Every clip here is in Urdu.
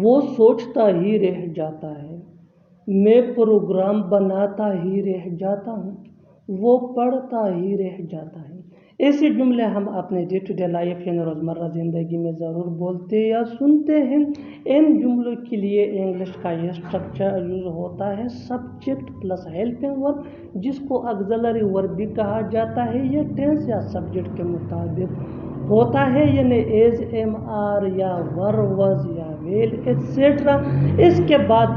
وہ سوچتا ہی رہ جاتا ہے، میں پروگرام بناتا ہی رہ جاتا ہوں، وہ پڑھتا ہی رہ جاتا ہے۔ ایسے جملے ہم اپنے ڈے ٹو ڈے لائف یعنی روزمرہ زندگی میں ضرور بولتے یا سنتے ہیں۔ ان جملوں کے لیے انگلش کا یہ اسٹرکچر یوز ہوتا ہے سبجیکٹ پلس ہیلپنگ ورب، جس کو آگزیلری ورب بھی کہا جاتا ہے۔ یہ ٹینس یا سبجیکٹ کے مطابق ہوتا ہے، یعنی ایز، ایم، آر یا ور، واز یا ویل ایٹسیٹرا۔ اس کے بعد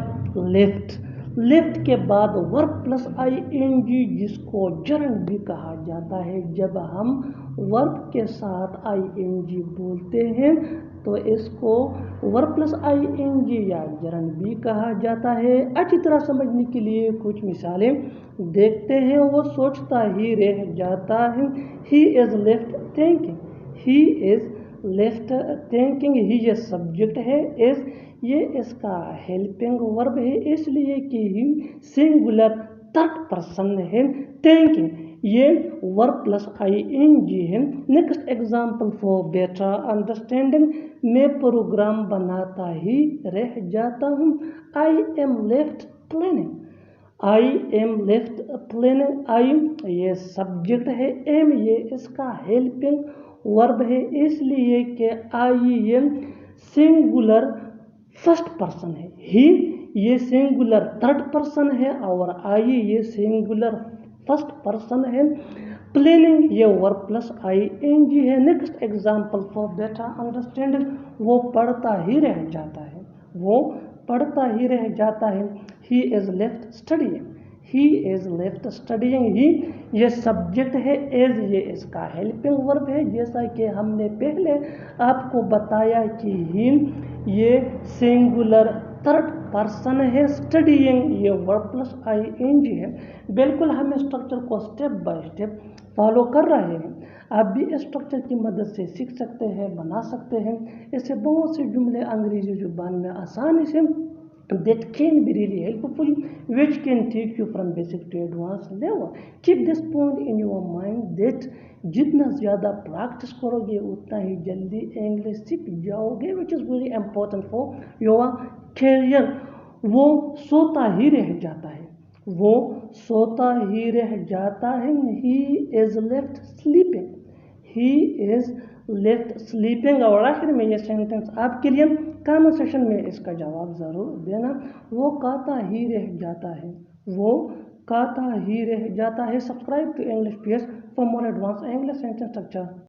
لیفٹ کے بعد ورب پلس آئی این جی، جس کو جرنڈ بھی کہا جاتا ہے۔ جب ہم ورب کے ساتھ آئی این جی بولتے ہیں تو اس کو ورب پلس آئی این جی یا جرنڈ بھی کہا جاتا ہے۔ اچھی طرح سمجھنے کے لیے کچھ مثالیں دیکھتے ہیں۔ وہ سوچتا ہی رہ جاتا ہے، he is left thinking, he is left thinking. He یہ سبجیکٹ ہے، از یہ اس کا ہیلپنگ ورب ہے، اس لیے کہ ہی سنگولر تھرڈ پرسن ہے۔ تھنکنگ یہ verb plus I N G ہے۔ Next example for better understanding, میں پروگرام بناتا ہی رہ جاتا ہوں، I am left planning, I am left planning. I یہ سبجیکٹ ہے، ایم یہ اس کا ہیلپنگ ورب ہے، اس لیے کہ آئی یہ سنگولر فرسٹ پرسن ہے، ہی یہ سنگولر تھرڈ پرسن ہے اور آئی یہ سنگولر فرسٹ پرسن ہے۔ پلاننگ یہ verb plus I N G ہے۔ Next example for better understanding, وہ پڑھتا ہی رہ جاتا ہے، وہ پڑھتا ہی رہ جاتا ہے، he is left studying, he is left studying. He یہ سبجیکٹ ہے، ایز یہ اس کا ہیلپنگ ورب ہے، جیسا کہ ہم نے پہلے آپ کو بتایا کہ ہی یہ سنگولر تھرڈ پرسن ہے، اسٹڈیئنگ یہ verb plus I N G ہے۔ بالکل ہم اسٹرکچر کو اسٹیپ بائی اسٹیپ فالو کر رہے ہیں، آپ بھی اسٹرکچر کی مدد سے سیکھ سکتے ہیں، بنا سکتے ہیں۔ اس سے بہت سے جملے انگریزی زبان میں آسانی سے that can be really helpful, which can take you from basic to advanced level. Keep this point in your mind that جتنا زیادہ پریکٹس کرو گے اتنا ہی جلدی انگلش سیکھ جاؤ گے، which is very important for your career۔ وہ سوتا ہی رہ جاتا ہے، وہ سوتا ہی رہ جاتا ہے، he is left sleeping، he is left sleeping۔ اور آخر میں یہ سینٹنس آپ کے لیے کامنٹ سیکشن میں اس کا جواب ضرور دینا۔ وہ کھاتا ہی رہ جاتا ہے، وہ کھاتا ہی رہ جاتا ہے۔ Subscribe to English pairs for more advance English sentence structure.